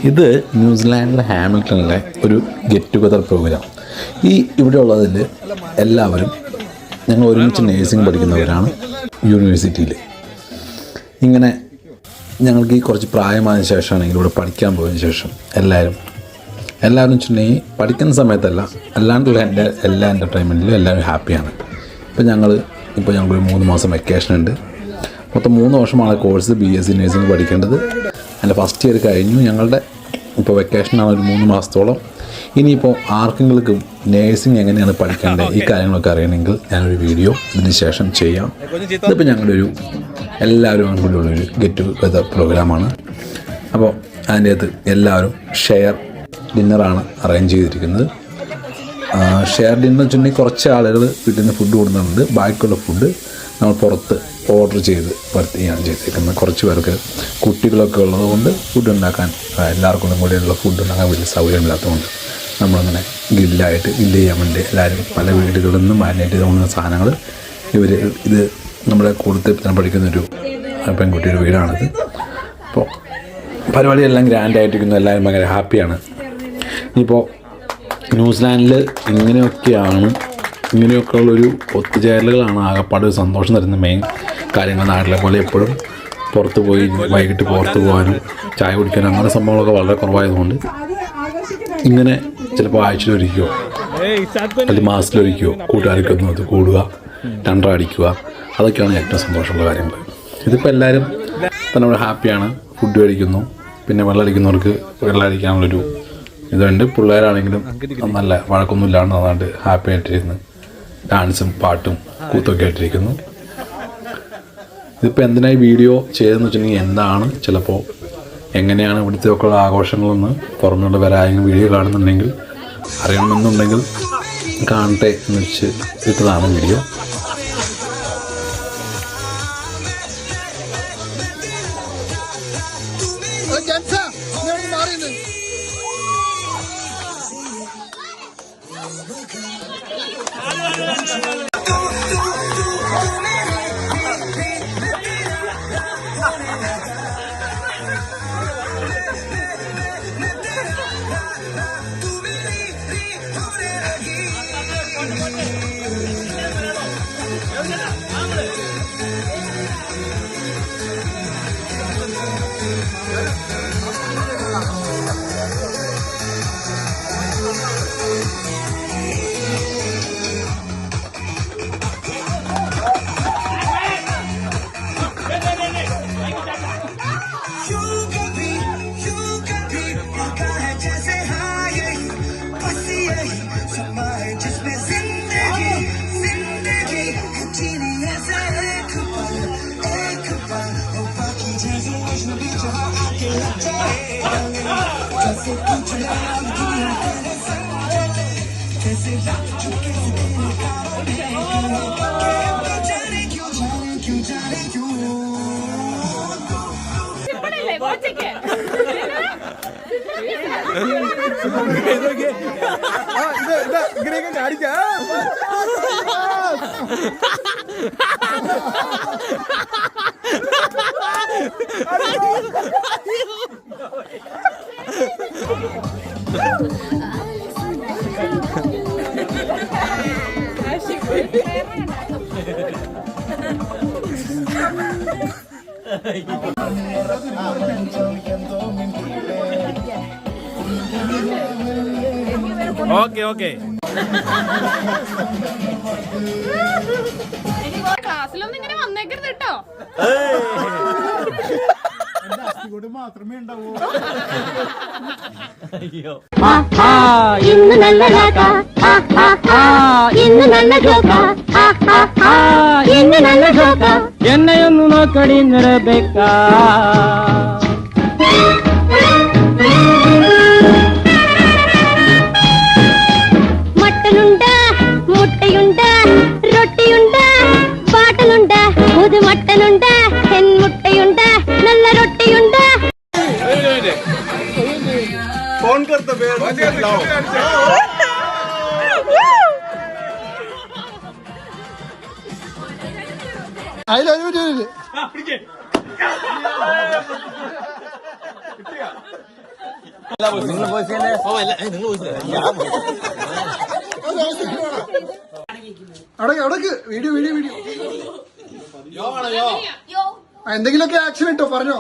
ഇത് ന്യൂസിലാൻഡിലെ ഹാമിൽട്ടണിലെ ഒരു get together programme. ഇവിടെ ഉള്ളതിൽ എല്ലാവരും ഞങ്ങൾ ഒരുമിച്ച് നേഴ്സിംഗ് പഠിക്കുന്നവരാണ് യൂണിവേഴ്സിറ്റിയിൽ. ഇങ്ങനെ ഞങ്ങൾക്ക് കുറച്ച് പ്രായമായ ശേഷമാണെങ്കിൽ ഇവിടെ പഠിക്കാൻ പോയതിന് ശേഷം എല്ലാവരും വെച്ചിട്ടുണ്ടെങ്കിൽ പഠിക്കുന്ന സമയത്തല്ല അല്ലാണ്ടുള്ള എല്ലാ എൻ്റർടൈൻമെൻറ്റിലും എല്ലാവരും ഹാപ്പിയാണ്. ഞങ്ങൾക്കൊരു 3 മാസം വെക്കേഷൻ ഉണ്ട്. മൊത്തം 3 വർഷമാണ് കോഴ്സ് BSc നേഴ്സിംഗ് പഠിക്കേണ്ടത്. അതിൻ്റെ ഫസ്റ്റ് ഇയർ കഴിഞ്ഞു. ഞങ്ങളുടെ ഇപ്പോൾ വെക്കേഷനാണ് ഒരു 3 മാസത്തോളം. ഇനിയിപ്പോൾ ആർക്കെങ്കിലും നേഴ്സിംഗ് എങ്ങനെയാണ് പഠിക്കേണ്ടത് ഈ കാര്യങ്ങളൊക്കെ അറിയണമെങ്കിൽ ഞാനൊരു വീഡിയോ ഇതിന് ശേഷം ചെയ്യാം. ഇതിപ്പോൾ ഞങ്ങളുടെ എല്ലാവരും കൂടിയുള്ളൊരു ഗെറ്റ് ടുഗദർ പ്രോഗ്രാമാണ്. അപ്പോൾ അതിൻ്റെ അകത്ത് എല്ലാവരും ഷെയർ ഡിന്നറാണ് അറേഞ്ച് ചെയ്തിരിക്കുന്നത്. ഷെയർ ഡിന്നർ വെച്ചിട്ടുണ്ടെങ്കിൽ കുറച്ച് ആളുകൾ വീട്ടിൽ നിന്ന് ഫുഡ് കൊടുക്കുന്നുണ്ട്. ബാക്കിയുള്ള ഫുഡ് നമ്മൾ പുറത്ത് ഓർഡർ ചെയ്ത് വരുത്തുകയാണ് ചെയ്തിരിക്കുന്നത്. കുറച്ച് പേർക്ക് കുട്ടികളൊക്കെ ഉള്ളതുകൊണ്ട് ഫുഡ് ഉണ്ടാക്കാൻ എല്ലാവർക്കും കൂടെയുള്ള ഫുഡ് ഉണ്ടാക്കാൻ വലിയ സൗകര്യമില്ലാത്തതുകൊണ്ട് നമ്മളങ്ങനെ ഗ്രില്ല് ചെയ്യാൻ വേണ്ടി എല്ലാവരും പല വീടുകളിൽ നിന്നും മാരിനേറ്റ് ചെയ്ത് കൊണ്ടുവന്ന സാധനങ്ങൾ ഇത് നമ്മുടെ കൂടുതൽ തന്നെ പഠിക്കുന്നൊരു പെൺകുട്ടിയുടെ വീടാണിത്. അപ്പോൾ പരിപാടിയെല്ലാം ഗ്രാൻഡായിട്ടിരിക്കുന്നു. എല്ലാവരും ഭയങ്കര ഹാപ്പിയാണ്. ഇനിയിപ്പോൾ ന്യൂസിലാൻഡിൽ ഇങ്ങനെയൊക്കെയുള്ളൊരു ഒത്തുചേരലുകളാണ് ആകെപ്പാട് ഒരു സന്തോഷം തരുന്ന മെയിൻ കാര്യങ്ങൾ. നാട്ടിലെ പോലെ എപ്പോഴും പുറത്ത് പോയി വൈകിട്ട് പുറത്ത് പോകാനും ചായ കുടിക്കാനും അങ്ങനെ സംഭവങ്ങളൊക്കെ വളരെ കുറവായതുകൊണ്ട് ഇങ്ങനെ ചിലപ്പോൾ ആഴ്ചയിലൊരിക്കോ അല്ലെങ്കിൽ മാസത്തിലൊരിക്കോ കൂട്ടുകാരൊക്കെ ഒന്ന് കൂടുക, രണ്ടര അടിക്കുക, അതൊക്കെയാണ് ഏറ്റവും സന്തോഷമുള്ള കാര്യങ്ങൾ. ഇതിപ്പോൾ എല്ലാവരും തന്നെ ഇവിടെ ഹാപ്പിയാണ്. ഫുഡ് കഴിക്കുന്നു, പിന്നെ വെള്ളം അടിക്കുന്നവർക്ക് വെള്ളം അടിക്കാനുള്ളൊരു ഇതുണ്ട്. പിള്ളേരാണെങ്കിലും നല്ല വഴക്കൊന്നും ഇല്ലാണ്ട് നന്നായിട്ട് ഹാപ്പി ആയിട്ടിരുന്ന് ഡാൻസും പാട്ടും കൂത്തൊക്കെ ആയിട്ടിരിക്കുന്നു. ഇതിപ്പോൾ എന്തിനായി വീഡിയോ ചെയ്തതെന്ന് വെച്ചിട്ടുണ്ടെങ്കിൽ എന്താണ് ചിലപ്പോൾ എങ്ങനെയാണ് ഇവിടുത്തെ ഒക്കെ ആഘോഷങ്ങളെന്ന് പുറമെയുള്ള വരായെങ്കിൽ വീഡിയോ കാണുന്നുണ്ടെങ്കിൽ അറിയണമെന്നുണ്ടെങ്കിൽ കാണട്ടെ എന്ന് വെച്ച് ഇട്ടതാണ് വീഡിയോ. ഓക്കെ ക്ലാസ്സിലൊന്നും ഇങ്ങനെ വന്നേക്കരുത് കേട്ടോ. മാത്രമേ ഉണ്ടാവൂ. ഇന്ന് നല്ല എന്നെയൊന്നു നോക്കടി നിറബേക്കാ. മട്ടനുണ്ട്, മുട്ടയുണ്ട്, റൊട്ടിയുണ്ട്, പാട്ടനുണ്ട്, പുതുമട്ടനുണ്ട്, മുട്ടയുണ്ട്, നല്ല റൊട്ടിയുണ്ട്. ഫോൺ करता അടക്ക് വീഡിയോ എന്തെങ്കിലുമൊക്കെ ആക്ഷൻ ഇട്ടോ പറഞ്ഞോ.